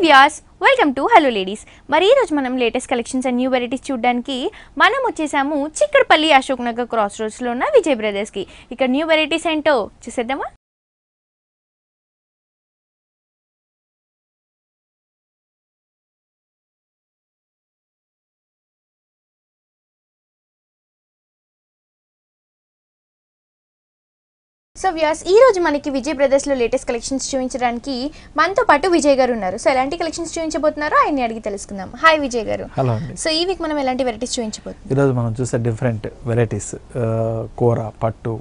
Vyas welcome to hello ladies. మరి ఈ రోజు మనం latest collections and new varieties చూడడానికి మనం వచ్చేసాము చిక్కడపల్లి అశోక్ నగర్ క్రాస్ రోడ్స్ లో ఉన్న విజయ్ బ్రదర్స్ కి. ఇక్కడ న్యూ వెరైటీస్ ఏంటో చూసేద్దామా? సో వ్యూయర్స్, ఈ రోజు మనకి విజయ్ బ్రదర్స్ లో లేటెస్ట్ కలెక్షన్స్ చూపించడానికి మనతో పాటు విజయ్ గారు ఉన్నారు. సో ఎలాంటి కలెక్షన్స్ చూపించబోతున్నారో ఆయన్ని అడిగి తెలుసుకుందాం. హాయ్ విజయ్ గారు. హలో అండి. సో ఈ వీక్ మనం ఎలాంటి వెరైటీస్ చూపించబోతున్నాం? ఈరోజు మనం చూసే డిఫరెంట్ వెరైటీస్ కూర పట్టు,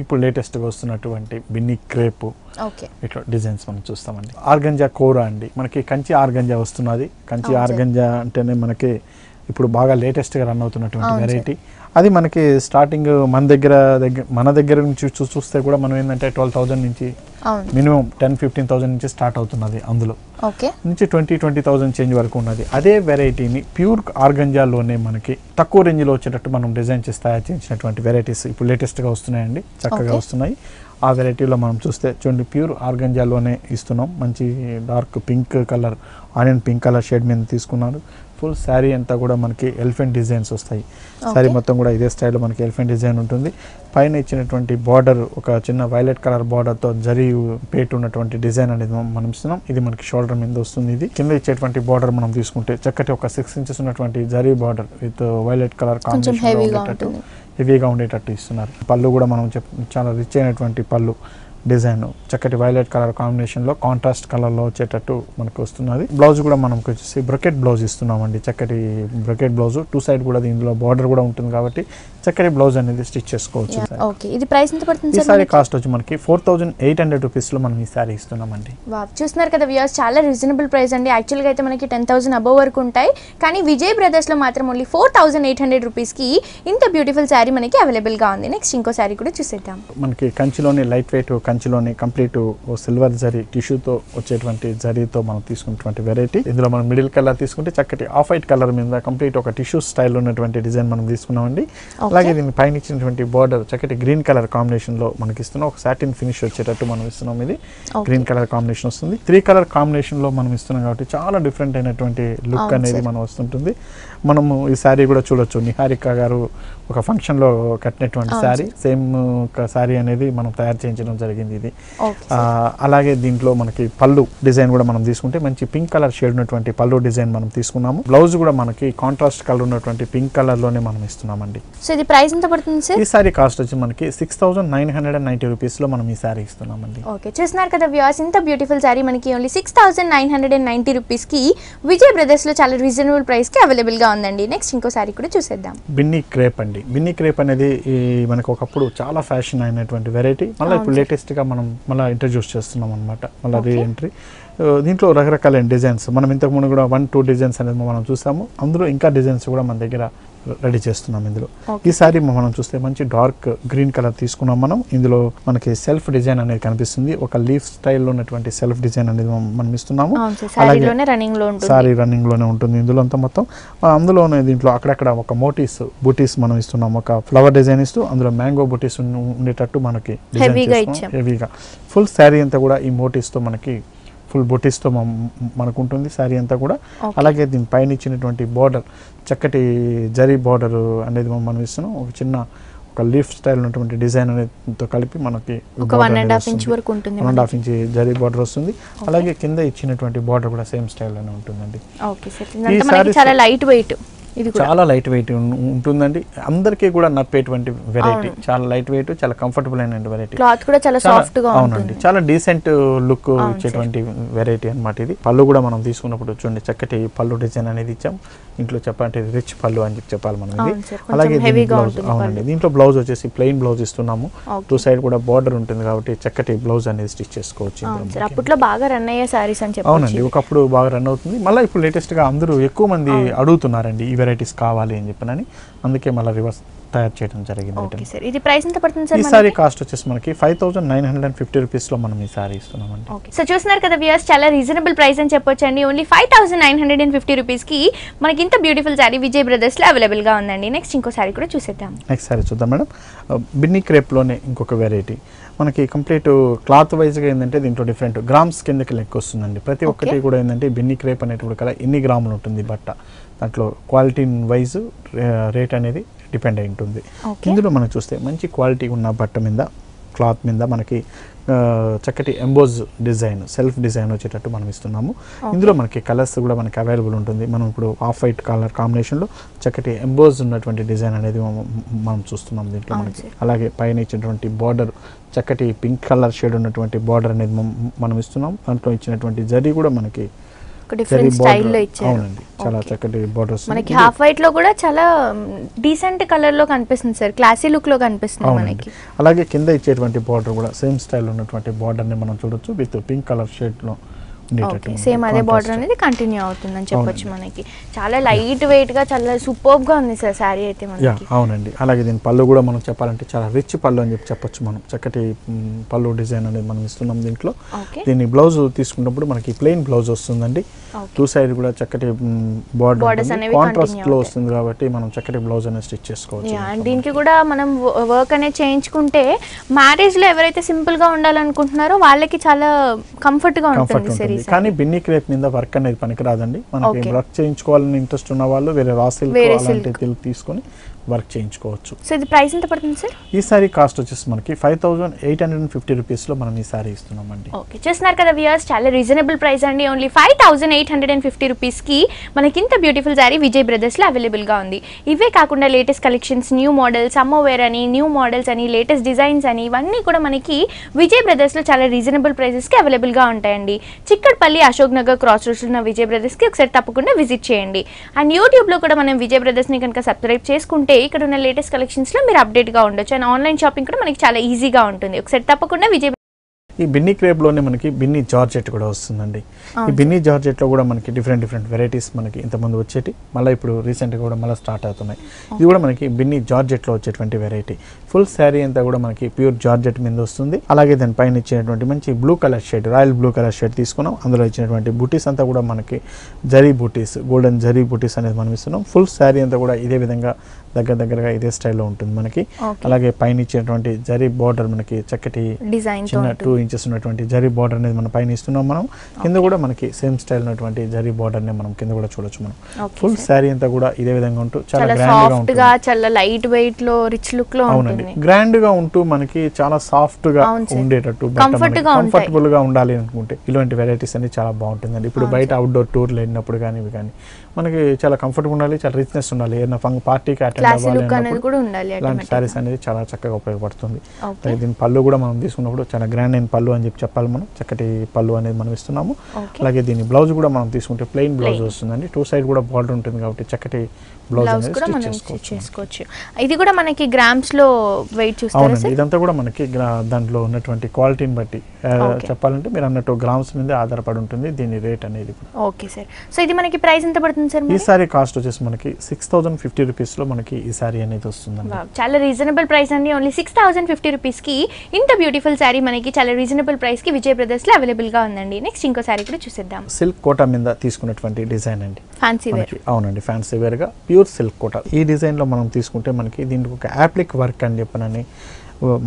ఇప్పుడు లేటెస్ట్గా వస్తున్నటువంటి బిన్ని క్రేపు, ఓకే, ఇట్లా డిజైన్స్ మనం చూస్తామండి. ఆర్గంజా కూర అండి, మనకి కంచి ఆర్గంజా వస్తున్నది. కంచి ఆర్గంజా అంటేనే మనకి ఇప్పుడు బాగా లేటెస్ట్గా రన్ అవుతున్నటువంటి వెరైటీ. అది మనకి స్టార్టింగ్ మన దగ్గర నుంచి చూస్తే కూడా మనం ఏంటంటే 12,000 నుంచి మినిమం 10-15,000 నుంచి స్టార్ట్ అవుతున్నది. అందులో నుంచి 20,000 చేంజ్ వరకు ఉన్నది. అదే వెరైటీని ప్యూర్ ఆర్గంజాలోనే మనకి తక్కువ రేంజ్లో వచ్చేటట్టు మనం డిజైన్ చేసి తయారు చేసినటువంటి వెరైటీస్ ఇప్పుడు లేటెస్ట్గా వస్తున్నాయండి, చక్కగా వస్తున్నాయి. ఆ వెరైటీలో మనం చూస్తే చూడండి, ప్యూర్ ఆర్గంజాలోనే ఇస్తున్నాం. మంచి dark pink colour, onion pink colour shade మీద తీసుకున్నారు. ఫుల్ శారీ అంతా కూడా మనకి ఎలిఫెంట్ డిజైన్స్ వస్తాయి. శారీ మొత్తం కూడా ఇదే స్టైల్లో మనకి ఎలిఫెంట్ డిజైన్ ఉంటుంది. పైన ఇచ్చినటువంటి బార్డర్ ఒక చిన్న వైలెట్ కలర్ బార్డర్తో జరీ పేట్ ఉన్నటువంటి డిజైన్ అనేది మనం ఇస్తున్నాం. ఇది మనకి షోల్డర్ మీద వస్తుంది. ఇది కింద ఇచ్చేటువంటి బార్డర్ మనం తీసుకుంటే చక్కటి ఒక 6 ఇంచెస్ ఉన్నటువంటి zari border with violet colour combination హెవీగా ఉండేటట్టు ఇస్తున్నారు. పళ్ళు కూడా మనం చాలా రిచ్ అయినటువంటి పళ్ళు డిజైన్, చక్కటి వైలెట్ కలర్ కాంబినేషన్లో కాంట్రాస్ట్ కలర్లో వచ్చేటట్టు మనకు వస్తున్నది. బ్లౌజ్ కూడా మనకు వచ్చేసి బ్రొకెట్ బ్లౌజ్ ఇస్తున్నామండి. చక్కటి బ్రొకెట్ బ్లౌజ్, 2 సైడ్ కూడా దీనిలో బార్డర్ కూడా ఉంటుంది కాబట్టి చక్కటి బ్లౌజ్ అనేది స్టిచ్ చేసుకోవచ్చు. ఇది ప్రైస్ ఎంత పడుతుంది? ఈ సారీ కాస్ట్ వచ్చి మనకి 4,800 రూపీస్లో మనం ఈ సారీ ఇస్తున్నామండి. చూస్తున్నారు కదా వ్యూయర్స్, చాలా రీజనబుల్ ప్రైస్ అండి. యాక్చువల్గా అయితే మనకి 10,000 అబవ్ వరకు ఉంటాయి, కానీ విజయ్ బ్రదర్స్లో మాత్రం ఓన్లీ 4,800 రూపీస్కి ఇంత బ్యూటిఫుల్ శారీ మనకి అవైలబుల్గా ఉంది. నెక్స్ట్ ఇంకో శారీ కూడా చూసేద్దాం. మనకి కంచిలోని లైట్ వెయిట్, కంచిలోని కంప్లీట్ సిల్వర్ జరీ టిష్యూతో వచ్చేటువంటి జరీతో మనం తీసుకున్నటువంటి వెరైటీ. ఇందులో మనం మిడిల్ కలర్ తీసుకుంటే చక్కటి ఆఫ్ వైట్ కలర్ మీద కంప్లీట్ ఒక టిష్యూ స్టైల్ ఉన్నటువంటి డిజైన్ మనం తీసుకున్నామండి. అలాగే దీన్ని పైన ఇచ్చినటువంటి బార్డర్ చక్కటి గ్రీన్ కలర్ కాంబినేషన్ లో మనకి ఇస్తున్నాం. ఒక సాటిన్ ఫినిష్ వచ్చేటట్టు మనం ఇస్తున్నాం. ఇది గ్రీన్ కలర్ కాంబినేషన్ వస్తుంది. 3 కలర్ కాంబినేషన్ లో మనం ఇస్తున్నాం కాబట్టి చాలా డిఫరెంట్ అయినటువంటి లుక్ అనేది మనం వస్తుంటుంది. మనము ఈ శారీ కూడా చూడొచ్చు. నిహారిక గారు ఒక ఫంక్షన్ లో కట్టినటువంటి శారీ, సేమ్ శారీ అనేది మనం తయారు చేయించడం జరిగింది. ఇది అలాగే దీంట్లో మనకి పళ్ళు డిజైన్ కూడా మనం తీసుకుంటే మంచి పింక్ కలర్ షేడ్ ఉన్నటువంటి పళ్ళు డిజైన్ మనం తీసుకున్నాము. బ్లౌజ్ కూడా మనకి కాంట్రాస్ట్ కలర్ ఉన్నటువంటి పింక్ కలర్ లోనే మనం ఇస్తున్నామండి. సో ఇది ప్రైస్ ఎంత పడుతుంది సార్? ఈ సారీ కాస్ట్ వచ్చి మనకి 6,990 రూపీస్ లో మనం ఈ సారీ ఇస్తున్నామండి. ఓకే, చూస్తున్నారు కదా వ్యూయర్స్, ఇంత బ్యూటిఫుల్ సారీ మనకి ఓన్లీ 6,990 రూపీస్ కి విజయ్ బ్రదర్స్ లో చాలా రీజనబుల్ ప్రైస్ కి అవైలబుల్ గా ఉందండి. నెక్స్ట్ ఇంకో సారీ కూడా చూసేద్దాం. బిన్నీ క్రేప్ అండి. బిన్నీ క్రేప్ అనేది మనకు ఒకప్పుడు చాలా ఫ్యాషన్ అయినటువంటి వెరైటీ. మళ్ళీ ఇప్పుడు లేటెస్ట్ గా మనం మళ్ళీ ఇంట్రడ్యూస్ చేస్తున్నాం అనమాట, మళ్ళీ రీఎంట్రీ. దీంట్లో రకరకాల డిజైన్స్ మనం ఇంతకు ముందు కూడా 1-2 డిజైన్స్ అనేది మనం చూసాము. అందులో ఇంకా డిజైన్స్ కూడా మన దగ్గర రెడీ చేస్తున్నాం. ఇందులో ఈ సారీ మనం చూస్తే మంచి డార్క్ గ్రీన్ కలర్ తీసుకున్నాం మనం. ఇందులో మనకి సెల్ఫ్ డిజైన్ అనేది కనిపిస్తుంది. ఒక లీఫ్ స్టైల్లో ఉన్నటువంటి సెల్ఫ్ డిజైన్ అనేది మనం ఇస్తున్నాము. అలాగే సారీ రన్నింగ్ లోనే ఉంటుంది ఇందులో అంతా మొత్తం. అందులోనే దీంట్లో అక్కడక్కడ ఒక బూటీస్ మనం ఇస్తున్నాం. ఒక ఫ్లవర్ డిజైన్ ఇస్తూ అందులో మ్యాంగో బూటీస్ ఉండేటట్టు మనకి హెవీగా ఫుల్ శారీ అంతా కూడా ఈ మోటీస్ తో మనకి ఫుల్ బొటీస్తో మనకు ఉంటుంది శారీ అంతా కూడా. అలాగే దీని పైన ఇచ్చినటువంటి బార్డర్ చక్కటి జరీ బార్డర్ అనేది మనం ఇస్తున్నాం. ఒక చిన్న ఒక లీఫ్ స్టైల్ ఉన్నటువంటి డిజైన్ అనేది కలిపి మనకి 1.5 ఇంచ్ వరకు ఉంటుంది. 1.5 ఇంచ్ జరీ బార్డర్ వస్తుంది. అలాగే కింద ఇచ్చినటువంటి బార్డర్ కూడా సేమ్ స్టైల్ లోనే ఉంటుందండి. ఈ సారీ చాలా లైట్ వెయిట్, చాలా లైట్ వెయిట్ ఉంటుందండి. అందరికీ కూడా నప్పేటువంటి వెరైటీ. చాలా లైట్ వెయిట్, చాలా కంఫర్టబుల్ అయిన వెరైటీ. క్లాత్ కూడా చాలా సాఫ్ట్ గా ఉంటుంది. అవునండి, చాలా డీసెంట్ లుక్ ఇచ్చేటువంటి వెరైటీ అన్నమాట ఇది. పళ్ళు కూడా మనం తీసుకున్నప్పుడు చూడండి, చక్కటి పళ్ళు డిజైన్ అనేది ఇచ్చాం. ఇంట్లో చెప్పాలంటే రిచ్ పళ్ళు అని చెప్పాలి మనం ఇది. అలాగే బ్లౌజ్, అవునండి, దీంట్లో బ్లౌజ్ వచ్చేసి ప్లెయిన్ బ్లౌజ్ ఇస్తున్నాము. 2 సైడ్ కూడా బార్డర్ ఉంటుంది కాబట్టి చక్కటి బ్లౌజ్ అనేది స్టిచ్ చేసుకోవచ్చు. అప్పట్లో బాగా రన్ అయ్యే సారీస్ అని చెప్పి. అవునండి, ఒకప్పుడు బాగా రన్ అవుతుంది. మళ్ళీ ఇప్పుడు లేటెస్ట్ గా అందరూ ఎక్కువ మంది అడుగుతున్నారండి ఈ వెరైటీస్ కావాలి అని చెప్పనని, అందుకే మళ్ళీ రివర్స్ తయారు చేయడం జరిగింది. ఇది ప్రైస్ ఎంత పడుతుంది సార్? ఈ సారీ కాస్ట్ వచ్చేసి మనకి 5,950 రూపీస్ లో మనం ఈ సారీ ఇస్తున్నామండి. సో చూస్తున్నారు కదా వ్యూయర్స్, చాలా రీజనబుల్ ప్రైస్ అని చెప్పొచ్చు అండి. ఓన్లీ 5,950 రూపీస్ కి మనకి ఇంత బ్యూటిఫుల్ సారీ విజయ్ బ్రదర్స్ లో అవైలబుల్ గా ఉందండి. నెక్స్ట్ ఇంకో సారీ కూడా చూసేద్దాం. నెక్స్ట్ సారీ చూద్దాం మేడం. బిన్నీ క్రేప్ లోనే ఇంకొక వెరైటీ మనకి కంప్లీట్ క్లాత్ వైజ్గా ఏంటంటే దీంట్లో డిఫరెంట్ గ్రామ్స్ కిందకి లెక్క వస్తుందండి. ప్రతి ఒక్కటి కూడా ఏంటంటే బిన్ని క్రేప్ అనేటువంటి కదా ఎన్ని గ్రాములు ఉంటుంది బట్ట, దాంట్లో క్వాలిటీ వైజ్ రేట్ అనేది డిపెండ్ అయి ఉంటుంది. ఇందులో మనం చూస్తే మంచి క్వాలిటీ ఉన్న బట్ట మీద క్లాత్ మీద మనకి చక్కటి ఎంబోజ్ డిజైన్ సెల్ఫ్ డిజైన్ వచ్చేటట్టు మనం ఇస్తున్నాము. ఇందులో మనకి కలర్స్ కూడా మనకి అవైలబుల్ ఉంటుంది. మనం ఇప్పుడు ఆఫ్ వైట్ కలర్ కాంబినేషన్లో చక్కటి ఎంబోజ్ ఉన్నటువంటి డిజైన్ అనేది మనం చూస్తున్నాం దీంట్లో మనకి. అలాగే పైన ఇచ్చినటువంటి బార్డర్ చక్కటి పింక్ కలర్ షేడ్ ఉన్నటువంటి బార్డర్ అనేది మనం ఇస్తున్నాం. దాంట్లో ఇచ్చినటువంటి జరీ కూడా మనకి డిఫరెంట్ స్టైల్లో ఇచ్చారు. అవునండి, చాలా చక్కటి బార్డర్స్. మనకి హాఫ్ వైట్ లో కూడా చాలా డీసెంట్ కలర్ లో కనిపిస్తుంది సార్, క్లాసీ లుక్ లో కనిపిస్తుంది మనకి. అలాగే కింద ఇచ్చేటువంటి బార్డర్ కూడా సేమ్ స్టైల్ ఉన్నటువంటి బార్డర్ ని మనం చూడొచ్చు విత్ పింక్ కలర్ షేడ్ లో సేమ్ అదే బార్డర్ అనేది కంటిన్యూ అవుతుందని చెప్పొచ్చు. మనకి చాలా లైట్ వెయిట్ గా చాలా సూపర్బ్ గా ఉంది సార్ శారీ అయితే మనకి. అవునండి. అలాగే దీని పళ్ళు కూడా మనం చెప్పాలంటే చాలా రిచ్ పళ్ళు అని చెప్పొచ్చు. మనం చక్కటి పళ్ళు డిజైన్ అనేది మనం ఇస్తున్నాం దీంట్లో. దీన్ని బ్లౌజ్ తీసుకున్నప్పుడు మనకి ప్లెయిన్ బ్లౌజ్ వస్తుందండి. టూ సైడ్ కూడా చక్కటి బార్డర్ కాంట్రాస్ట్ లో వస్తుంది కాబట్టి మనం చక్కటి బ్లౌజ్ అనేది స్టిచ్ చేసుకోవచ్చు. దీనికి కూడా మనం వర్క్ అనేది చేయించుకుంటే మ్యారేజ్ లో ఎవరైతే సింపుల్ గా ఉండాలనుకుంటున్నారో వాళ్ళకి చాలా కంఫర్ట్ గా ఉంటుంది. కానీ బిన్ని క్రేప్ మీద వర్క్ అనేది పనికిరాదండి. మనకి వర్క్ చేయించుకోవాలని ఇంట్రెస్ట్ ఉన్న వాళ్ళు వేరే రా సిల్క్ అలాంటి తీసుకొని వర్క్ చేయించుకోవచ్చు. సో ఇది ప్రైస్ ఎంత పడుతుంది సార్? ఈ సారీ కాస్ట్ వచ్చేసి మనకి 5850 రూపీస్ లో మనం ఈ సారీ ఇస్తున్నామండి. ఓకే, చూస్తున్నారు కదా వ్యూయర్స్, చాలా రీజనబుల్ ప్రైస్ అండి. ఓన్లీ 5850 రూపీస్ కి మనకి ఇంత బ్యూటిఫుల్ సారీ విజయ్ బ్రదర్స్ లో అవైలబుల్ గా ఉంది. ఇవే కాకుండా latest collections, new models, summer wear అని, న్యూ మోడల్స్ అని, లేటెస్ట్ డిజైన్స్ అని, ఇవన్నీ కూడా మనకి విజయ్ బ్రదర్స్ లో చాలా రీజనబుల్ ప్రైసెస్ కి అవైలబుల్ గా ఉంటాయండి. చిక్కడపల్లి అశోక్ నగర్ క్రాస్ రోడ్స్ ఉన్న విజయ్ బ్రదర్స్ కి ఒకసారి తప్పకుండా విజిట్ చేయండి. అండ్ యూట్యూబ్ లో కూడా మనం విజయ్ బ్రదర్స్ ని కనుక సబ్స్క్రైబ్ చేసుకుంటే ఇక్కడ ఉన్న లేటెస్ట్ కలెక్షన్స్ లో మీరు అప్డేట్ గా ఉండొచ్చు. అండ్ ఆన్లైన్ షాపింగ్ కూడా మనకి చాలా ఈజీగా ఉంటుంది. ఒకసారి తప్పకుండా విజయ్ ఈ బిన్నీ క్రేప్ లోనే మనకి బిన్నీ జార్జెట్ కూడా వస్తుందండి. ఈ బిన్నీ జార్జెట్ లో కూడా మనకి డిఫరెంట్ వెరైటీస్ మనకి ఇంతకుముందు వచ్చేటి మళ్ళీ ఇప్పుడు రీసెంట్ గా కూడా మళ్ళీ స్టార్ట్ అవుతున్నాయి. ఇది కూడా మనకి బిన్నీ జార్జెట్ లో వచ్చేటువంటి వెరైటీ. ఫుల్ శారీ అంతా కూడా మనకి ప్యూర్ జార్జెట్ మీద వస్తుంది. అలాగే దాని పైన ఇచ్చినటువంటి మంచి blue colour shade, royal blue colour shade తీసుకున్నాం. అందులో ఇచ్చినటువంటి బూటీస్ అంతా కూడా మనకి జరీ బూటీస్, గోల్డెన్ జరీ బూటీస్ అనేది మనం ఇస్తున్నాం. ఫుల్ శారీ అంతా కూడా ఇదే విధంగా దగ్గరగా ఇదే స్టైల్లో ఉంటుంది మనకి. అలాగే పైన ఇచ్చినటువంటి జరీ బార్డర్ మనకి చక్కటి డిజైన్ చిన్న 2 ఇంచెస్ ఉన్నటువంటి జరీ బార్డర్ అనేది మనం పైన ఇస్తున్నాం. మనం కింద కూడా మనకి సేమ్ స్టైల్ ఉన్నటువంటి జరీ బార్డర్ ని మనం కింద కూడా చూడొచ్చు. మనం ఫుల్ శారీ అంతా కూడా ఇదే విధంగా ఉంటూ చాలా గ్రాండ్ గా ఉంటుంది. చాలా లైట్ వెయిట్ లో రిచ్ లుక్ లో ఉంటుంది. గ్రాండ్ గా ఉంటూ మనకి చాలా సాఫ్ట్ గా ఉండేటట్టు కంఫర్టబుల్ గా ఉండాలి అనుకుంటే ఇలాంటి వెరైటీస్ అన్ని చాలా బాగుంటుందండి. ఇప్పుడు బయట అవుట్డోర్ టూర్లు వెళ్ళినప్పుడు కానీ ఇవి కానీ మనకి చాలా కంఫర్టబుల్ ఉండాలి, చాలా రిచ్నెస్ ఉండాలి. ఏదైనా పార్టీకి అటెండ్ అవ్వాలి ఇలాంటి సారీస్ అనేది చాలా చక్కగా ఉపయోగపడుతుంది. దీని పళ్ళు కూడా మనం తీసుకున్నప్పుడు చాలా గ్రాండ్ అయిన పళ్ళు అని చెప్పాలి. మనం చక్కటి పళ్ళు అనేది మనం ఇస్తున్నాము. అలాగే దీని బ్లౌజ్ కూడా మనం తీసుకుంటే ప్లెయిన్ బ్లౌజ్ వస్తుందండి. 2 సైడ్ కూడా బార్డర్ ఉంటుంది కాబట్టి చక్కటి బ్లౌజ్ కూడా మనం చేసుకోవచ్చు. ఇది కూడా మనకి గ్రామ్స్ లో వెయిట్ చూస్తారు సార్. ఇదంతా కూడా మనకి దాంట్లో ఉన్నటువంటి క్వాలిటీని బట్టి చెప్పాలంటే మీరు అన్నట్టు గ్రామ్స్ మీద ఆధారపడి ఉంటుంది దీని రేట్ అనేది. ఓకే సార్, సో ఇది మనకి ప్రైస్ ఎంత పడుతుంది సార్? ఈ సారీ కాస్ట్ వచ్చేసి మనకి 6050 రూపీస్ లో మనకి ఈ సారీ అనేది వస్తుందండి. చాలా రీజనబుల్ ప్రైస్ అండి. ఓన్లీ 6050 రూపీస్ కి ఇంత బ్యూటిఫుల్ సారీ మనకి చాలా రీజనబుల్ ప్రైస్ కి విజయ్ బ్రదర్స్ లో అవైలబుల్ గా ఉందండి. నెక్స్ట్ ఇంకో సారీ కూడా చూసేద్దాం. సిల్క్ కోటా మీద తీసుకున్నటువంటి డిజైన్ అండి. Fancy wear. అవునండి, ఫ్యాన్సీ వేర్ గా ప్యూర్ సిల్క్ కోటా. ఈ డిజైన్ లో మనం తీసుకుంటే మనకి దీనికి ఒక యాప్లిక్ వర్క్ అని చెప్పనని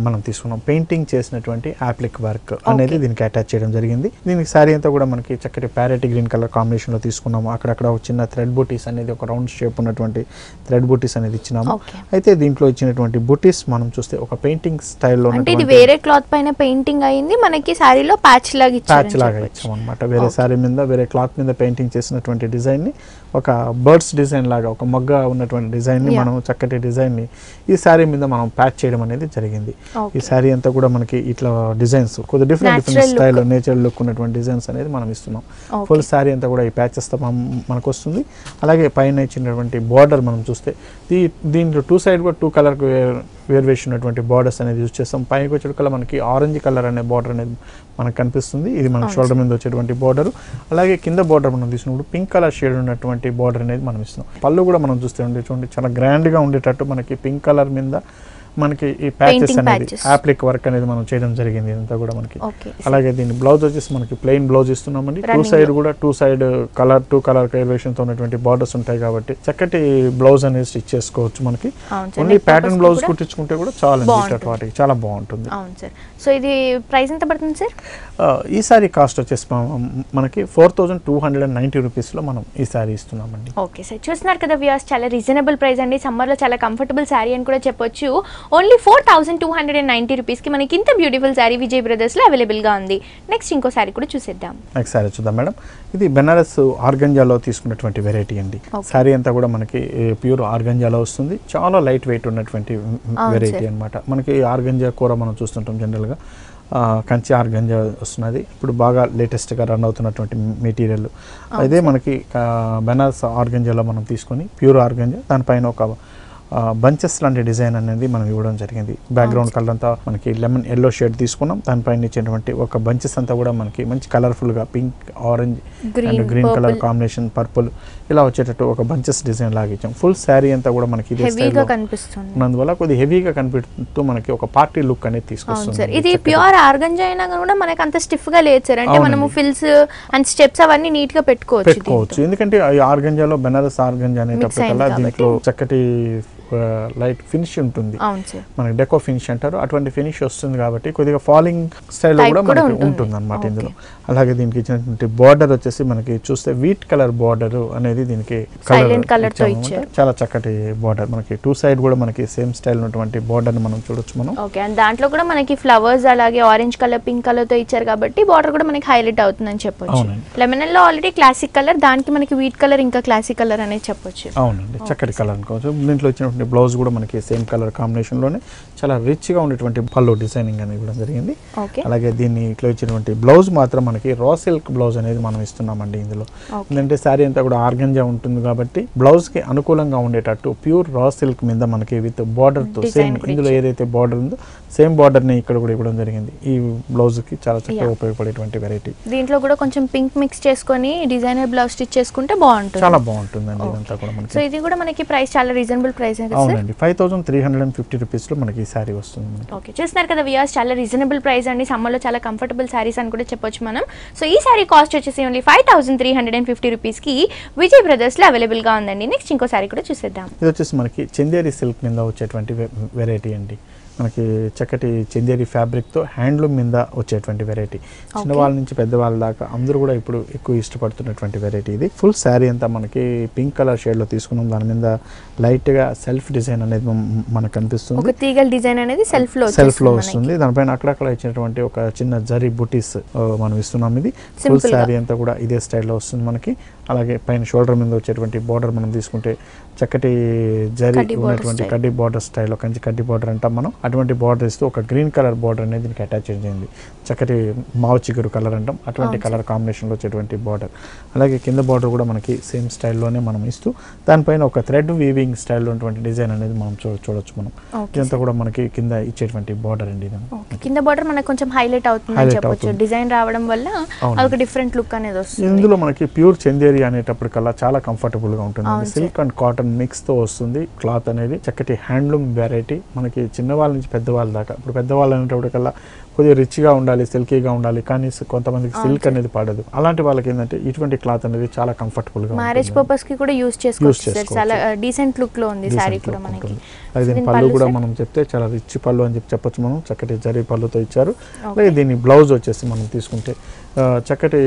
మనం తీసుకున్నాం. పెయింటింగ్ చేసినటువంటి యాప్లిక్ వర్క్ అనేది దీనికి అటాచ్ చేయడం జరిగింది. దీనికి శారీ అంతా కూడా మనకి చక్కటి ప్యారెట్ గ్రీన్ కలర్ కాంబినేషన్ లో తీసుకున్నాము. అక్కడక్కడ ఒక చిన్న థ్రెడ్ బూటీస్ అనేది ఒక రౌండ్ షేప్ ఉన్నటువంటి థ్రెడ్ బూటీస్ అనేది ఇచ్చినాము. అయితే దీంట్లో ఇచ్చినటువంటి బూటీస్ మనం చూస్తే ఒక పెయింటింగ్ స్టైల్లో ఇది వేరే క్లాత్ పైన పెయింటింగ్ అయింది, మనకి సారీలో ప్యాచ్ లాగా ఇచ్చాం అనమాట. వేరే సారీ మీద వేరే క్లాత్ మీద పెయింటింగ్ చేసినటువంటి డిజైన్ ని ఒక బర్డ్స్ డిజైన్ లాగా ఒక మొగ్గ ఉన్నటువంటి డిజైన్ ని మనం చక్కటి డిజైన్ ని ఈ సారీ మీద మనం ప్యాచ్ చేయడం అనేది జరిగింది. ఈ సారీ అంతా కూడా మనకి ఇట్లా డిజైన్స్ కొద్దిగా డిఫరెంట్ స్టైల్ నేచురల్ లుక్ ఉన్నటువంటి డిజైన్స్ అనేది మనం ఇస్తున్నాం. ఫుల్ సారీ అంతా కూడా ఈ ప్యాచెస్ తో మనకు వస్తుంది. అలాగే పైన ఇచ్చినటువంటి బార్డర్ మనం చూస్తే దీంట్లో 2 సైడ్ కూడా 2 కలర్ వేరియేషన్ ఉన్నటువంటి బార్డర్స్ అనేది యూజ్ చేస్తాం. పైకి వచ్చేటికల్లా మనకి ఆరెంజ్ కలర్ అనే బార్డర్ అనేది మనకు కనిపిస్తుంది. ఇది మన షోల్డర్ మీద వచ్చేటువంటి బార్డర్. అలాగే కింద బార్డర్ మనం తీసుకున్నప్పుడు పింక్ కలర్ షేడ్ ఉన్నటువంటి బార్డర్ అనేది మనం ఇస్తున్నాం. పళ్ళు కూడా మనం చూస్తే చూడండి చాలా గ్రాండ్ గా ఉండేటట్టు మనకి పింక్ కలర్ మీద మనకి ఈ ప్యాచెస్ Painting అనేది patches. యాప్లిక్ వర్క్ అనేది మనం చేయడం జరిగింది ఇదంతా కూడా మనకి. ఓకే అలాగే దీని బ్లౌజ్ వచ్చేసి మనకి ప్లెయిన్ బ్లౌజ్ ఇస్తున్నామండి. Running two side two colour variation తో ఉన్నటువంటి బార్డర్స్ ఉంటాయి కాబట్టి చక్కటి బ్లౌజ్ అనేది స్టిచ్ చేసుకోవచ్చు మనకి. అవును sir. Only Neck pattern purpose blouse కూడా కుట్టించుకుంటే కూడా చాలా బాగుంటుంది. వాటికి చాలా బాగుంటుంది. అవును సార్. సో ఇది ప్రైస్ ఎంత పడుతుంది సార్? ఈ సారీ కాస్ట్ వచ్చేసి మనకి 4290 రూపీస్లో మనం ఈ సారీ ఇస్తున్నామండి. ఓకే సార్, చూస్తున్నారు కదా వ్యూయర్స్, చాలా రీజనబుల్ ప్రైస్ అండి. సమ్మర్లో చాలా కంఫర్టబుల్ శారీ అని కూడా చెప్పొచ్చు. ఓన్లీ 4290 రూపీస్కి మనకి ఇంత బ్యూటిఫుల్ శారీ విజయ్ బ్రదర్స్లో అవైలబుల్గా ఉంది. నెక్స్ట్ ఇంకో శారీ కూడా చూసేద్దాం. నెక్స్ట్ శారీ చూద్దాం మేడం. ఇది బెనారస్ ఆర్గంజాలో తీసుకున్నటువంటి వెరైటీ అండి. శారీ అంతా కూడా మనకి ప్యూర్ ఆర్గంజాలో వస్తుంది. చాలా లైట్ వెయిట్ ఉన్నటువంటి వెరైటీ అన్నమాట. మనకి ఆర్గంజా కూర మనం చూస్తుంటాం జనరల్గా, కంచి ఆర్గంజా వస్తున్నది. ఇప్పుడు బాగా లేటెస్ట్గా రన్ అవుతున్నటువంటి మెటీరియల్ అదే మనకి బెనారస్ ఆర్గంజాలో మనం తీసుకొని ప్యూర్ ఆర్గంజా దానిపైన ఒక బంచెస్ లాంటి డిజైన్ అనేది మనం ఇవ్వడం జరిగింది. బ్యాక్గ్రౌండ్ కలర్ అంతా మనకి లెమన్ ఎల్లో షేడ్ తీసుకున్నాం. దానిపైన ఇచ్చేటువంటి ఒక బంచెస్ అంతా కూడా మనకి మంచి కలర్ఫుల్గా pink, orange and green colour combination, purple ఇలా వచ్చేటట్టు ఒక బంచెస్ డిజైన్ లాగా ఇచ్చాం. ఫుల్ శారీ అంతా కూడా మనకి ఇదే స్టైల్లో కనిపిస్తుంది. ఉన్నందువల్ల కొద్దిగా హెవీగా కనిపిస్తూ మనకి ఒక పార్టీ లుక్ అనేది తీసుకొస్తుంది. ఇది ప్యూర్ ఆర్గంజా అయినా కూడా మనకి అంత స్టిఫ్ గా లేదు సార్. అంటే మనము ఫిల్స్ అండ్ స్టెప్స్ అవన్నీ నీట్ గా పెట్టుకోవచ్చు. ఎందుకంటే ఈ ఆర్గంజాలో బెనారస్ ఆర్గంజా అనేటప్పటికల్లా దీంట్లో చక్కటి లైట్ ఫినిష్ ఉంటుంది. మనకి డెకో ఫినిష్ అంటారు, అటువంటి ఫినిష్ వస్తుంది కాబట్టి కొద్దిగా ఫాలింగ్ స్టైల్లో కూడా మనకి ఉంటుంది అనమాట ఇందులో. అలాగే దీనికి ఇచ్చినటువంటి బార్డర్ వచ్చేసి మనకి చూస్తే వీట్ కలర్ బార్డర్ అనేది దీనికి కలర్ తో ఇచ్చారు. చాలా చక్కటి బార్డర్ మనకి టూ సైడ్ కూడా మనకి సేమ్ స్టైల్ ఉన్నటువంటి బార్డర్ మనం చూడొచ్చు మనం. ఓకే, అండ్ దాంట్లో కూడా మనకి ఫ్లవర్స్ అలాగే ఆరెంజ్ కలర్, పింక్ కలర్ తో ఇచ్చారు కాబట్టి బార్డర్ కూడా మనకి హైలైట్ అవుతుందని చెప్పొచ్చు. లెమన్ లో ఆల్రెడీ క్లాసిక్ కలర్, దానికి మనకి వీట్ కలర్ ఇంకా క్లాసిక్ కలర్ అనేది చెప్పొచ్చు. అవునండి, చక్కటి కలర్ అనుకోవచ్చు. దీంట్లో వచ్చినటువంటి బ్లౌజ్ కూడా మనకి సేమ్ కలర్ కాంబినేషన్ లోనే చాలా రిచ్ గా ఉండేటువంటి పళ్ళు డిజైనింగ్ అనేది కూడా జరిగింది. అలాగే దీన్ని ఇట్లా ఇచ్చినటువంటి బ్లౌజ్ మాత్రం మనకి రా సిల్క్ బ్లౌజ్ అనేది మనం ఇస్తున్నామండి ఇందులో. ఎందుకంటే శారీ అంతా కూడా ఆర్గంజా ఉంటుంది కాబట్టి బ్లౌజ్ కి అనుకూలంగా ఉండేటట్టు ప్యూర్ రా సిల్క్ మీద మనకి విత్ బార్డర్ తో సేమ్ ఇందులో ఏదైతే బార్డర్ ఉందో సేమ్ బార్డర్ ని ఇక్కడ కూడా ఇవ్వడం జరిగింది. ఈ బ్లౌజ్ కి చాలా చక్కగా ఉపయోగపడేటువంటి వెరైటీ. దీంట్లో కూడా కొంచెం పింక్ మిక్స్ చేసుకొని డిజైనర్ బ్లౌజ్ స్టిచ్ చేసుకుంటే బాగుంటుంది, చాలా బాగుంటుందండి ఇదంతా కూడా మనకి. సో ఇది కూడా మనకి ప్రైస్ చాలా రీజనబుల్ ప్రైస్. అవునండి, 5350 రూపీస్ లో మనకి ఈ సారీ వస్తుంది. ఓకే, చూస్తున్నారు కదా వ్యూయర్స్, చాలా రీజనబుల్ ప్రైస్ అండి. సమ్మర్లో చాలా కంఫర్టబుల్ సారీస్ అని కూడా చెప్పొచ్చు మనం. సో ఈ సారీ కాస్ట్ వచ్చేసి ఓన్లీ 5350 రూపీస్కి విజయ్ బ్రదర్స్లో అవైలబుల్గా ఉందండి. నెక్స్ట్ ఇంకో సారీ కూడా చూసేద్దాం. ఇది వచ్చేసి మనకి చందేరి సిల్క్ మీద వచ్చేటువంటి వెరైటీ అండి. మనకి చక్కటి చందేరి ఫ్యాబ్రిక్తో హ్యాండ్లూమ్ మీద వచ్చేటువంటి వెరైటీ. చిన్నవాళ్ళ నుంచి పెద్దవాళ్ళ దాకా అందరూ కూడా ఇప్పుడు ఎక్కువ ఇష్టపడుతున్నటువంటి వెరైటీ ఇది. ఫుల్ శారీ అంతా మనకి పింక్ కలర్ షేడ్లో తీసుకున్నాం. దాని మీద లైట్గా సెల్ఫ్ డిజైన్ అనేది మనకు కనిపిస్తుంది. ఒక తీగల డిజైన్ అనేది సెల్ఫ్లో వస్తుంది. దానిపైన అక్కడక్కడ ఇచ్చినటువంటి ఒక చిన్న జరీ బుటీస్ మనం ఇస్తున్నాం. ఇది ఫుల్ శారీ అంతా కూడా ఇదే స్టైల్లో వస్తుంది మనకి. అలాగే పైన షోల్డర్ మీద వచ్చేటువంటి బార్డర్ మనం తీసుకుంటే చక్కటి జరీ ఉన్నటువంటి కడ్డీ బార్డర్ స్టైల్లో, కంచి కడ్డీ బార్డర్ అంటాం మనం. అటువంటి బార్డర్ ఇస్తూ ఒక గ్రీన్ కలర్ బార్డర్ అనేది దీనికి అటాచ్ చేయండి. చక్కటి మావు చిగురు కలర్ అంటాం, అటువంటి కలర్ కాంబినేషన్లో వచ్చేటువంటి బార్డర్. అలాగే కింద బార్డర్ కూడా మనకి సేమ్ స్టైల్లోనే మనం ఇస్తూ దానిపైన ఒక థ్రెడ్ వీవింగ్ స్టైల్లో ఉన్నటువంటి డిజైన్ అనేది మనం చూడొచ్చు మనం. ఇదంతా కూడా మనకి కింద ఇచ్చేటువంటి బార్డర్ అండి. కింద బార్డర్ మనకి కొంచెం హైలైట్ అవుతుంది, డిజైన్ రావడం వల్ల అదొక డిఫరెంట్ లుక్ అనేది వస్తుంది. ఇందులో మనకి ప్యూర్ చందేరి అనేటప్పటికల్లా చాలా కంఫర్టబుల్ గా ఉంటుంది. సిల్క్ అండ్ కాటన్ మిక్స్ తో వస్తుంది క్లాత్ అనేది. చక్కటి హ్యాండ్లూమ్ వెరైటీ మనకి చిన్నవాళ్ళ నుంచి పెద్దవాళ్ళ దాకా. ఇప్పుడు పెద్దవాళ్ళు అనేటప్పటికల్లా కొద్దిగా రిచ్గా ఉండాలి, సిల్కీగా ఉండాలి, కానీ కొంతమందికి సిల్క్ అనేది పడదు. అలాంటి వాళ్ళకి ఏంటంటే ఇటువంటి క్లాత్ అనేది చాలా కంఫర్టబుల్ గా మ్యారేజ్ పర్పస్ కి కూడా యూస్ చేసుకోవచ్చు. చాలా డీసెంట్ లుక్ లో ఉంది సారీ కూడా మనకి. దీని పళ్ళు కూడా మనం చెప్తే చాలా రిచ్ పళ్ళు అని చెప్పొచ్చు మనం. చక్కటి జరీ పళ్ళుతో ఇచ్చారు. అలాగే దీని బ్లౌజ్ వచ్చేసి మనం తీసుకుంటే చక్కటి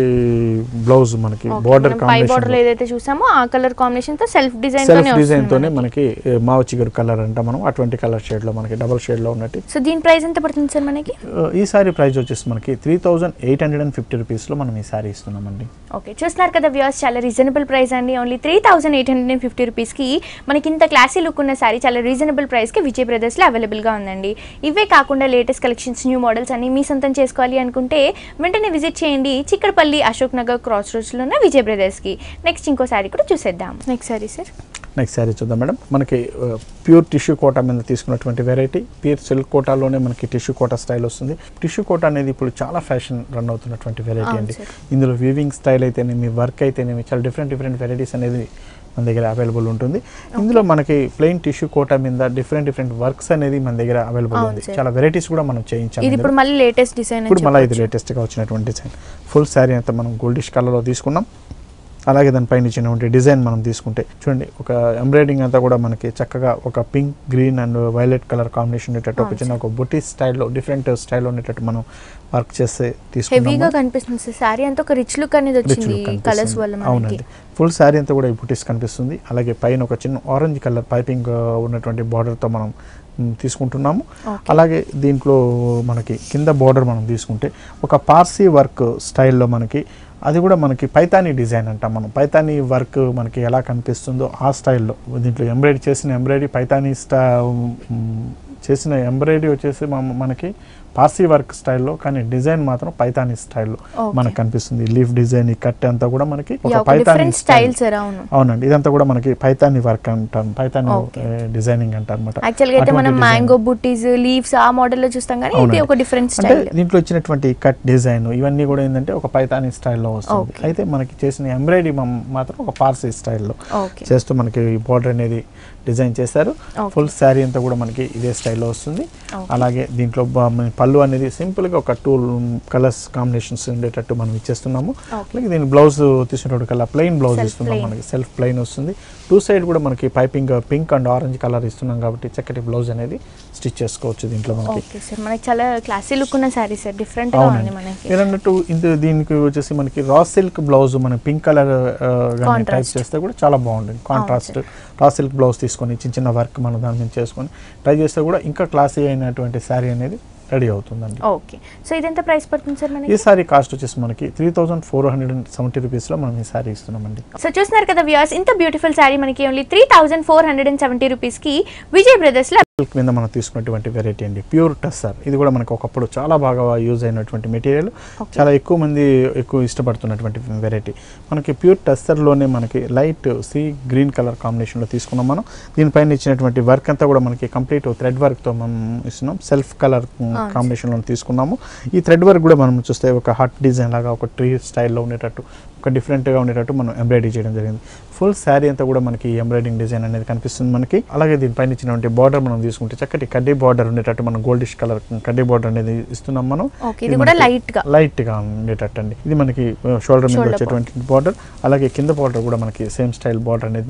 బ్లౌజ్ మనకి బార్డర్ కాంబినేషన్ ఏదైతే చూసామో ఆ కలర్ కాంబినేషన్ తో సెల్ఫ్ డిజైన్ తోనే మనకి మావు చిగురు కలర్ అంట మనం. అటువంటి కలర్ షేడ్ లో మనకి డబుల్ షేడ్ లో ఉన్నట్టు. సో దీని ప్రైస్ ఎంత పడుతుంది సార్ మనకి? ఈ సారీ ప్రైస్ వచ్చేసి మనకి 3850 రూపీస్ లో మనం ఈ సారీ ఇస్తున్నామండి. ఓకే, చూస్తున్నారు కదా వ్యూయర్స్, చాలా రీజనబుల్ ప్రైస్ అండి. ఓన్లీ 3850 రూపీస్కి మనకి ఇంత క్లాసీ లుక్ ఉన్న సారీ చాలా రీజనబుల్ ప్రైస్కి విజయ్ బ్రదర్స్లో అవైలబుల్గా ఉందండి. ఇవే కాకుండా లేటెస్ట్ కలెక్షన్స్, న్యూ మోడల్స్ అన్ని మీ సొంతం చేసుకోవాలి అనుకుంటే వెంటనే విజిట్ చేయండి చిక్కడపల్లి అశోక్ నగర్ క్రాస్ రోడ్స్లో ఉన్న విజయ్ బ్రదర్స్కి. నెక్స్ట్ ఇంకో సారీ కూడా చూసేద్దాం. Next sorry sir, next sorry చూద్దాం మేడం. మనకి ప్యూర్ టిష్యూ కోటా మీద తీసుకున్నటువంటి వెరైటీ. ప్యూర్ సిల్క్ కోటాలోనే మనకి టిష్యూ కోటా స్టైల్ వస్తుంది. టిష్యూ కోటా అనేది ఇప్పుడు చాలా ఫ్యాషన్ రన్ అవుతున్నటువంటి వెరైటీ అండి. ఇందులో వీవింగ్ స్టైల్ అయితేనేమి, వర్క్ అయితేనేమి చాలా డిఫరెంట్ వెరైటీస్ అనేది మన దగ్గర అవైలబుల్ ఉంటుంది. ఇందులో మనకి ప్లెయిన్ టిష్యూ కోటా మీద డిఫరెంట్ వర్క్స్ అనేది మన దగ్గర అవైలబుల్ ఉంది. చాలా వెరైటీస్ కూడా మనం చేయించాము. ఇది ఇప్పుడు మళ్ళీ లేటెస్ట్ డిజైన్, ఇప్పుడు మళ్ళీ ఇది లేటెస్ట్గా వచ్చినటువంటి డిజైన్. ఫుల్ శారీ అంతా మనం గోల్డిష్ కలర్లో తీసుకున్నాం. అలాగే దానిపైన ఇచ్చినటువంటి డిజైన్ మనం తీసుకుంటే చూడండి, ఒక ఎంబ్రాయిడింగ్ అంతా కూడా మనకి చక్కగా ఒక pink, green and violet colour combination ఉండేటట్టు ఒక చిన్న ఒక బుటీ స్టైల్లో డిఫరెంట్ స్టైల్లో ఉండేటట్టు మనం వర్క్ చేస్తే తీసుకున్నాము. హెవీగా కనిపిస్తుంది సార్ శారీ అంతా, ఒక రిచ్ లుక్ అనేది వచ్చింది కలర్స్ వల్ల మనకి. అవునండి, ఫుల్ శారీ అంతా కూడా ఈ బుటీస్ కనిపిస్తుంది. అలాగే పైన ఒక చిన్న ఆరెంజ్ కలర్ పైపింగ్ ఉన్నటువంటి బార్డర్తో మనం తీసుకుంటున్నాము. అలాగే దీంట్లో మనకి కింద బార్డర్ మనం తీసుకుంటే ఒక పార్సీ వర్క్ స్టైల్లో మనకి, అది కూడా మనకి పైతానీ డిజైన్ అంటాం మనం. పైతానీ వర్క్ మనకి ఎలా కనిపిస్తుందో ఆ స్టైల్లో దీంట్లో ఎంబ్రాయిడరీ పైతానీ చేసిన ఎంబ్రాయిడరీ వచ్చేసి మనకి పార్సీ వర్క్ స్టైల్లో, కానీ డిజైన్ మాత్రం పైతానీ స్టైల్లో మనకు కనిపిస్తుంది. లీఫ్ డిజైన్, ఈ కట్ అంతా కూడా మనకి ఒక పైతానీ స్టైల్. అవునండి, ఇదంతా కూడా మనకి పైతానీ వర్క్ అంటారు, పైతానీ డిజైనింగ్ అంటారు అన్నమాట. యాక్చువల్గా అయితే మనం మ్యాంగో బుట్టీస్, లీవ్స్ ఆ మోడల్ లో చూస్తాం, కానీ ఇది ఒక డిఫరెంట్ స్టైల్. దీంట్లో వచ్చినటువంటి కట్ డిజైన్ ఇవన్నీ కూడా ఏంటంటే ఒక పైతానీ స్టైల్లో వస్తుంది. అయితే మనకి చేసిన ఎంబ్రాయిడరీ మాత్రం ఒక పార్సీ స్టైల్లో చేస్తూ మనకి బార్డర్ అనేది డిజైన్ చేశారు. ఫుల్ శారీ అంతా కూడా మనకి ఇదే స్టైల్లో వస్తుంది. అలాగే దీంట్లో పళ్ళు అనేది సింపుల్గా ఒక 2 కలర్స్ కాంబినేషన్స్ ఉండేటట్టు మనం ఇచ్చేస్తున్నాము. అలాగే దీని బ్లౌజ్ తీసుకునేటప్పుడు కల్లా ప్లెయిన్ బ్లౌజ్ ఇస్తున్నాం, మనకి సెల్ఫ్ ప్లెయిన్ వస్తుంది. 2 సైడ్ కూడా మనకి piping pink and orange colour ఇస్తున్నాం కాబట్టి చక్కటి బ్లౌజ్ అనేది స్టిచ్ చేసుకోవచ్చు దీంట్లో మనకి. మనకి చాలా క్లాసీ లుక్ ఉన్న శారీ సార్, డిఫరెంట్ గా ఉంది మనకి. మీరు అన్నట్టు దీనికి వచ్చేసి మనకి రా సిల్క్ బ్లౌజ్ మన పింక్ కలర్ టైప్ చేస్తే కూడా చాలా బాగుంటుంది. కాంట్రాస్ట్ రా సిల్క్ బ్లౌజ్ తీసుకొని చిన్న వర్క్ మనం దాని మీద చేసుకొని ట్రై చేస్తే కూడా ఇంకా క్లాసీ అయినటువంటి శారీ అనేది రెడీ అవుతుందండి. ఓకే, సో ఇదెంత ప్రైస్ పడుతుంది సార్ మనకి? ఈ సారీ కాస్ట్ వచ్చేసి మనకి 3470 రూపీస్లో మనం ఈ సారీ ఇస్తున్నామండి. సో చూస్తున్నారు కదా వ్యూయర్స్, ఇంత బ్యూటిఫుల్ సారీ మనకి ఓన్లీ 3470 రూపీస్కి విజయ్ బ్రదర్స్లో సిల్క్ మీద మనం తీసుకున్నటువంటి వెరైటీ అండి, ప్యూర్ టస్సర్. ఇది కూడా మనకు ఒకప్పుడు చాలా బాగా యూజ్ అయినటువంటి మెటీరియల్, చాలా ఎక్కువ మంది ఇష్టపడుతున్నటువంటి వెరైటీ. మనకి ప్యూర్ టస్సర్లోనే మనకి లైట్ సీ గ్రీన్ కలర్ కాంబినేషన్లో తీసుకున్నాం మనం. దీనిపైన ఇచ్చినటువంటి వర్క్ అంతా కూడా మనకి కంప్లీట్ థ్రెడ్ వర్క్తో మనం ఇస్తున్నాం. సెల్ఫ్ కలర్ కాంబినేషన్లో తీసుకున్నాము. ఈ థ్రెడ్ వర్క్ కూడా మనం చూస్తే ఒక హార్ట్ డిజైన్ లాగా ఒక ట్రీ స్టైల్లో ఉండేటట్టు, ఒక డిఫరెంట్గా ఉండేటట్టు మనం ఎంబ్రాయిడరీ చేయడం జరిగింది. ఫుల్ శారీ అంతా కూడా మనకి ఎంబ్రాయిడింగ్ డిజైన్ అనేది కనిపిస్తుంది మనకి. అలాగే దీనిపైన ఇచ్చినటువంటి బార్డర్ మనం తీసుకుంటే చక్కటి కడ్డీ బార్డర్ ఉండేటట్టు మనం గోల్డిష్ కలర్ కడ్డీ బార్డర్ అనేది ఇస్తున్నాం మనం. లైట్ గా ఉండేటట్టు అండి. ఇది మనకి షోల్డర్ మీద వచ్చేటువంటి బార్డర్. అలాగే కింద బార్డర్ కూడా మనకి సేమ్ స్టైల్ బార్డర్ అనేది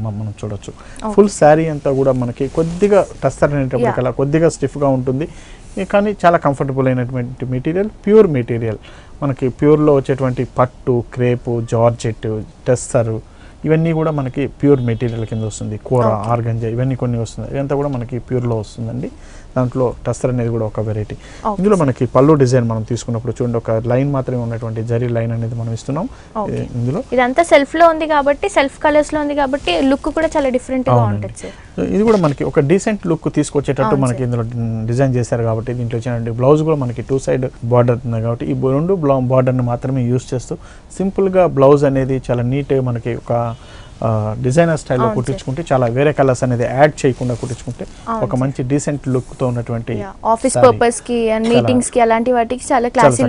మనం చూడొచ్చు. ఫుల్ శారీ అంతా కూడా మనకి కొద్దిగా టస్సర్ అనేటప్పటికల్లా కొద్దిగా స్టిఫ్ గా ఉంటుంది, కానీ చాలా కంఫర్టబుల్ అయినటువంటి మెటీరియల్, ప్యూర్ మెటీరియల్. మనకి ప్యూర్లో వచ్చేటువంటి పట్టు, క్రేపు, జార్జెట్, టెస్సరు ఇవన్నీ కూడా మనకి ప్యూర్ మెటీరియల్ కింద వస్తుంది. కూర, ఆర్గంజా ఇవన్నీ కొన్ని వస్తుంది. ఇదంతా కూడా మనకి ప్యూర్లో వస్తుందండి. దాంట్లో టస్సర్ అనేది కూడా ఒక వెరైటీ. ఇందులో మనకి పళ్ళు డిజైన్ మనం తీసుకున్నప్పుడు చూడండి, ఒక లైన్ మాత్రమే ఉన్నటువంటి జరీ లైన్ అనేది మనం ఇస్తున్నాం. ఇందులో ఇదంతా సెల్ఫ్ లో ఉంది కాబట్టి, సెల్ఫ్ కలర్స్ లో ఉంది కాబట్టి లుక్ కూడా చాలా డిఫరెంట్ గా ఉంటుంది సార్. ఇది కూడా మనకి ఒక డీసెంట్ లుక్ తీసుకొచ్చేటట్టు మనకి ఇందులో డిజైన్ చేశారు కాబట్టి దీంట్లో వచ్చిన బ్లౌజ్ కూడా మనకి 2 సైడ్ బార్డర్ ఉంది కాబట్టి ఈ 2 బార్డర్ని మాత్రమే యూజ్ చేస్తూ సింపుల్గా బ్లౌజ్ అనేది చాలా నీట్గా మనకి ఒక డిజైనర్ స్టైల్లో కుట్టించుకుంటే, చాలా వేరే కలర్స్ అనేది యాడ్ చేయకుండా కుట్టించుకుంటే ఒక మంచి డీసెంట్ లుక్ తో ఉన్నటువంటి ఆఫీస్ పర్పస్ కి అండ్ మీటింగ్స్ కి అలాంటి వాటికి చాలా క్లాసీ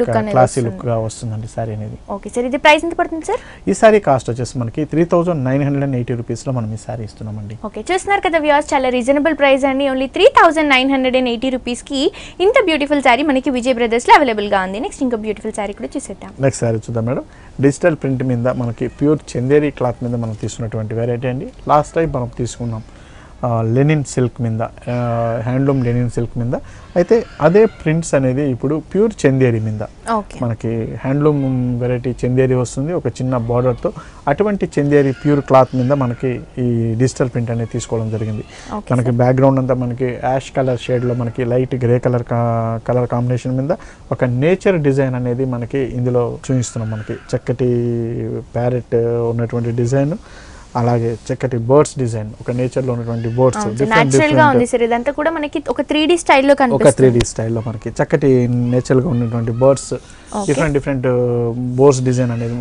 లుక్ గా వస్తుందండి సారీ అనేది. ఓకే సార్, ఇది ప్రైస్ ఎంత పడుతుంది సార్? ఈ సారీ కాస్ట్ వచ్చేసి మనకి 3980 రూపీస్ లో మనం ఈ సారీ ఇస్తున్నామండి. ఓకే, చూస్తున్నారు కదా వ్యూయర్స్, చాలా రీజనబుల్ ప్రైస్ అండి. ఓన్లీ 3980 రూపీస్ కి ఇంత బ్యూటిఫుల్ సారీ మనకి విజయ్ బ్రదర్స్ లో అవైలబుల్ గా ఉంది. నెక్స్ట్ ఇంకో బ్యూటిఫుల్ సారీ కూడా చూసేద్దాం. నెక్స్ట్ సారీ చూద్దాం మేడం. డిజిటల్ ప్రింట్ మీద మనకి ప్యూర్ చందేరి క్లాత్ మీద మనం తీసుకున్నటువంటి వెరైటీ అండి. లాస్ట్ టైం మనం తీసుకున్నాం లెనిన్ సిల్క్ మీద, హ్యాండ్లూమ్ లెనిన్ సిల్క్ మీద. అయితే అదే ప్రింట్స్ అనేది ఇప్పుడు ప్యూర్ చందేరి మీద మనకి హ్యాండ్లూమ్ వెరైటీ చందేరి వస్తుంది ఒక చిన్న బార్డర్తో. అటువంటి చందేరి ప్యూర్ క్లాత్ మీద మనకి ఈ డిజిటల్ ప్రింట్ అనేది తీసుకోవడం జరిగింది. మనకి బ్యాక్గ్రౌండ్ అంతా మనకి యాష్ కలర్ షేడ్లో మనకి లైట్ గ్రే కలర్ కాంబినేషన్ మీద ఒక నేచర్ డిజైన్ అనేది మనకి ఇందులో చూపిస్తున్నాం. మనకి చక్కటి ప్యారెట్ ఉన్నటువంటి డిజైన్, అలాగే చక్కటి బర్డ్స్ డిజైన్, ఒక నేచర్ లో ఉన్నటువంటి బర్డ్స్ నేచురల్ గా ఉంది సార్. ఇదంతా కూడా మనకి ఒక 3D స్టైల్లో కనిపిస్తుంది. ఒక 3D స్టైల్లో మనకి చక్కటి నేచురల్ గా ఉన్నటువంటి బర్డ్స్, డిఫరెంట్ బర్డ్స్ డిజైన్ అనేది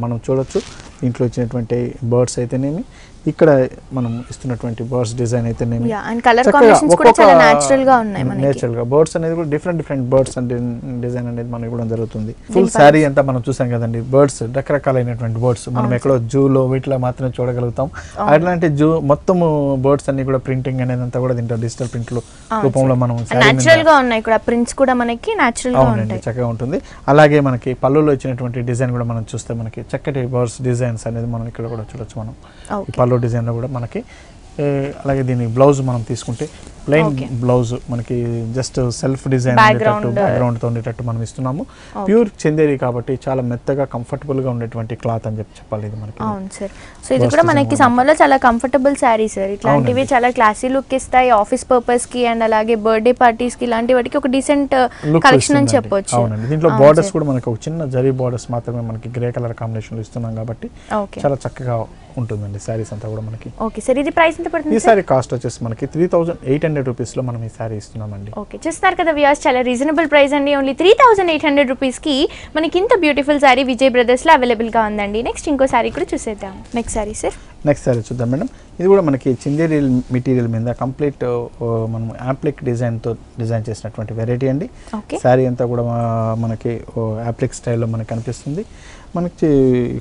మనం చూడొచ్చు. దీంట్లో ఇచ్చినటువంటి బర్డ్స్ అయితేనేమి, ఇక్కడ మనం ఇస్తున్నటువంటి బర్డ్స్ డిజైన్ అయితేనేమి, నేచురల్ గా బర్డ్స్ అనేది కూడా డిఫరెంట్ బర్డ్స్ అంటే డిజైన్ అనేది మనకి ఇవ్వడం జరుగుతుంది. ఫుల్ శారీ అంతా మనం చూసాం కదండి, బర్డ్స్ రకరకాలైనటువంటి బర్డ్స్ మనం ఎక్కడో జూలో వీటిలో మాత్రమే చూడగలుగుతాం. అట్లాంటి మొత్తము బర్డ్స్ అన్ని కూడా ప్రింటింగ్ అనేది అంతా కూడా దీంట్లో డిజిటల్ ప్రింట్ రూపంలో మనం నేచురల్ గా ఉన్నాయి కూడా, ప్రింట్స్ కూడా మనకి నేచురల్ గా ఉంటాయి, చక్కగా ఉంటుంది. అలాగే మనకి పళ్ళులో ఇచ్చినటువంటి డిజైన్ కూడా మనం చూస్తే మనకి చక్కటి బర్డ్స్ డిజైన్స్ అనేది మనం ఇక్కడ కూడా చూడొచ్చు. మనం ఈ పళ్ళు డిజైన్ లో కూడా మనకి అలాగే దీని బ్లౌజ్ మనం తీసుకుంటే ప్లెయిన్ బ్లౌజ్ మనకి జస్ట్ సెల్ఫ్ డిజైన్ బ్యాక్గ్రౌండ్ తో ఉండేటట్టు మనం ఇస్తున్నాము. ప్యూర్ చందేరి కాబట్టి చాలా మెత్తగా కంఫర్టబుల్ గా ఉండేటువంటి క్లాత్ అని చెప్పాలి ఇది మనకి. అవును సార్. సో ఇది కూడా మనకి సమ్మర్ లో చాలా కంఫర్టబుల్ శారీ సార్. ఇట్లాంటివి చాలా క్లాసీ లుక్ ఇస్తాయి ఆఫీస్ పర్పస్ కి అండ్ అలాగే బర్త్డే పార్టీస్ కి, ఇలాంటి వాటికి ఒక డీసెంట్ కలెక్షన్ అని చెప్పొచ్చు. అవునండి. దీంట్లో బార్డర్స్ కూడా మనకి ఒక చిన్న జరీ బార్డర్స్ మాత్రమే మనకి గ్రే కలర్ కాంబినేషన్ లో ఇస్తున్నాం కాబట్టి చాలా చక్కగా ఉంటుందండి సారీస్ అంతా కూడా మనకి. ఓకే సార్, ఇది ప్రైస్ ఎంత పడుతుంది? ఈ సారీ కాస్ట్ వచ్చేసి మనకి 3800 రూపీస్ లో మనం ఈ సారీ ఇస్తున్నామండి. ఓకే, చూస్తున్నారు కదా వ్యూయర్స్, చాలా రీజనబుల్ ప్రైస్ అండి. ఓన్లీ 3800 రూపీస్ కి మనకి ఇంత బ్యూటిఫుల్ సారీ విజయ్ బ్రదర్స్ లో అవైలబుల్ గా ఉందండి. నెక్స్ట్ ఇంకో సారీ కూడా చూసేద్దాం. Next sorry sir, next sorry చూద్దాం మేడం. ఇది కూడా మనకి చందేరి మెటీరియల్ మీద కంప్లీట్ మనం యాప్లిక్ డిజైన్తో డిజైన్ చేసినటువంటి వెరైటీ అండి. శారీ అంతా కూడా మనకి యాప్లిక్ స్టైల్లో మనకి కనిపిస్తుంది. మనకి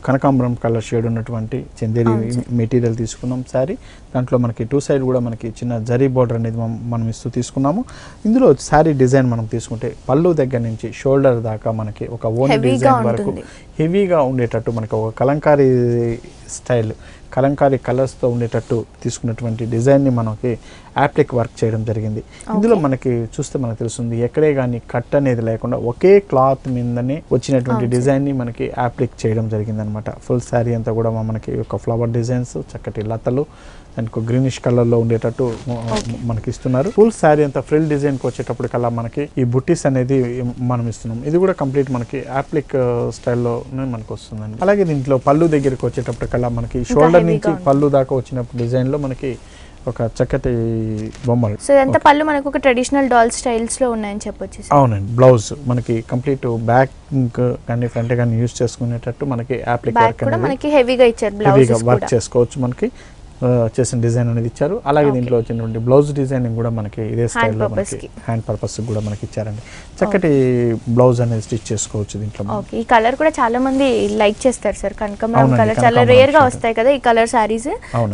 కనకాంబరం కలర్ షేడ్ ఉన్నటువంటి చందేరి మెటీరియల్ తీసుకున్నాం శారీ. దాంట్లో మనకి 2 సైడ్ కూడా మనకి చిన్న జరీ బార్డర్ అనేది మనం ఇస్తూ తీసుకున్నాము. ఇందులో శారీ డిజైన్ మనం తీసుకుంటే పళ్ళు దగ్గర నుంచి షోల్డర్ దాకా మనకి ఒక ఓన్ డిజైన్ వరకు హెవీగా ఉండేటట్టు మనకి ఒక కలంకారీ స్టైల్, కలంకారీ కలర్స్తో ఉండేటట్టు తీసుకున్నటువంటి డిజైన్ని మనకి యాప్లిక్ వర్క్ చేయడం జరిగింది. ఇందులో మనకి చూస్తే మనకు తెలుస్తుంది ఎక్కడే కానీ కట్ అనేది లేకుండా ఒకే క్లాత్ మీదనే వచ్చినటువంటి డిజైన్ని మనకి యాప్లిక్ చేయడం జరిగింది అనమాట. ఫుల్ శారీ అంతా కూడా మనకి ఒక ఫ్లవర్ డిజైన్స్, చక్కటి లతలు అండ్ గ్రీనిష్ కలర్లో ఉండేటట్టు మనకి ఇస్తున్నారు. ఫుల్ శారీ అంతా ఫ్రిల్ డిజైన్కి వచ్చేటప్పుడు కల్లా మనకి ఈ బుట్టీస్ అనేది మనం ఇస్తున్నాం. ఇది కూడా కంప్లీట్ మనకి యాప్లిక్ స్టైల్లో మనకు వస్తుందండి. అలాగే దీంట్లో పళ్ళు దగ్గరికి వచ్చేటప్పుడు కల్లా మనకి షోల్డర్ నుంచి పళ్ళు దాకా వచ్చినప్పుడు డిజైన్లో మనకి ఒక చక్కటి బొమ్మలు. సో ఇదంతా పళ్ళు మనకు ఒక ట్రెడిషనల్ డాల్ స్టైల్స్ లో ఉన్నాయని చెప్పొచ్చు. అవునండి. బ్లౌజ్ మనకి కంప్లీట్ బ్యాక్ కానీ ఫ్రంట్ కానీ యూజ్ చేసుకునేటట్టు మనకి యాప్లిక్ వర్క్ కూడా మనకి హెవీగా ఇచ్చారు, బ్లౌజ్ వర్క్ చేసుకోవచ్చు మనకి చేసిన డిజైన్ అనేది ఇచ్చారు. అలాగే దీంట్లో వచ్చినటువంటి బ్లౌజ్ డిజైనింగ్ కూడా మనకి ఇదే స్టైల్లో మనకి హ్యాండ్ పర్పస్ కూడా మనకి ఇచ్చారండి. చక్కటి బ్లౌజ్ అనేది స్టిచ్ చేసుకోవచ్చు దీంట్లో. ఓకే, ఈ కలర్ కూడా చాలా మంది లైక్ చేస్తారు సార్. కనకాంబరం కలర్ చాలా రేర్ గా వస్తాయి కదా ఈ కలర్ సారీస్.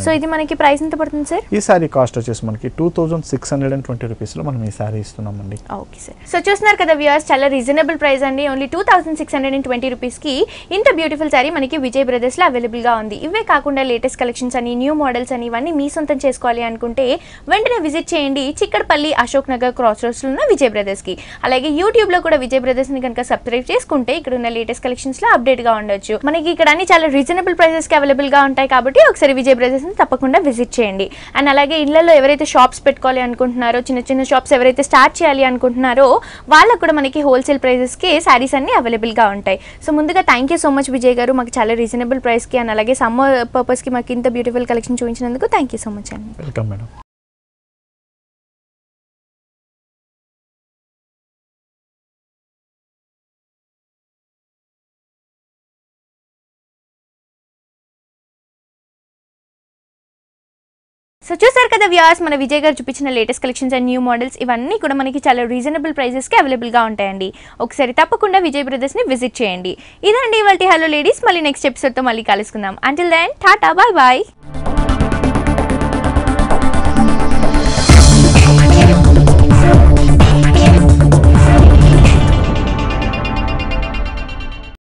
సో ఇది మనకి ప్రైస్ ఎంత పడుతుంది సార్? ఈ సారీ కాస్ట్ వచ్చేసి మనకి 2620 రూపీస్ లో మనం ఈ సారీ ఇస్తున్నామండి. Okay sir. సో చూస్తున్నారు కదా వ్యూయర్స్, చాలా రీజనబుల్ ప్రైస్ అండి. ఓన్లీ 2620 రూపీస్ కి ఇంత బ్యూటిఫుల్ సారీ మనకి విజయ్ బ్రదర్స్ లో అవైలబుల్ గా ఉంది. ఇవే కాకుండా లేటెస్ట్ కలెక్షన్స్ అని, న్యూ మోడల్స్ అని, ఇవన్నీ మీ సొంతం చేసుకోవాలి అనుకుంటే వెంటనే విజిట్ చేయండి చిక్కడపల్లి అశోక్ నగర్ క్రాస్ రోడ్స్ లో ఉన్న విజయ్ బ్రదర్స్ కి. అలాగే యూట్యూబ్ లో కూడా విజయ్ బ్రదర్స్ ని కనుక సబ్స్క్రైబ్ చేసుకుంటే ఇక్కడ ఉన్న లేటెస్ట్ కలెక్షన్స్ లో అప్డేట్ గా ఉండొచ్చు. మనకి ఇక్కడ అన్ని చాలా రీజనబుల్ ప్రైసెస్ కి అవైలబుల్ గా ఉంటాయి కాబట్టి ఒకసారి విజయ్ బ్రదర్స్ ని తప్పకుండా విజిట్ చేయండి. అండ్ అలాగే ఇళ్లలో ఎవరైతే షాప్స్ పెట్టుకోవాలి అనుకుంటున్నారో, చిన్న చిన్న షాప్స్ ఎవరైతే స్టార్ట్ చేయాలి అనుకుంటున్నారో వాళ్ళకు కూడా మనకి హోల్సేల్ ప్రైసెస్ కి సారీస్ అన్ని అవైలబుల్ గా ఉంటాయి. సో ముందుగా thank you so much Vijay గారు, మాకు చాలా రీజనబుల్ ప్రైస్ కి అండ్ అలాగే సమ్మర్ పర్పస్ కి మాకు ఇంత బ్యూటిఫుల్ కలెక్షన్ చూపించినందుకు థ్యాంక్ యూ సో మచ్ అండి. Welcome madam. సో చూసారు కదా వ్యూయర్స్, మన విజయ్ గారు చూపించిన latest collections and new models ఇవన్నీ కూడా మనకి చాలా రీజనబుల్ ప్రైసెస్కి అవైలబుల్గా ఉంటాయండి. ఒకసారి తప్పకుండా విజయ్ బ్రదర్స్ని విజిట్ చేయండి. ఇదండి ఇవాల్టి హలో లేడీస్. మళ్ళీ నెక్స్ట్ ఎపిసోడ్తో మళ్ళీ కలుసుకుందాం. Until then tata, bye bye.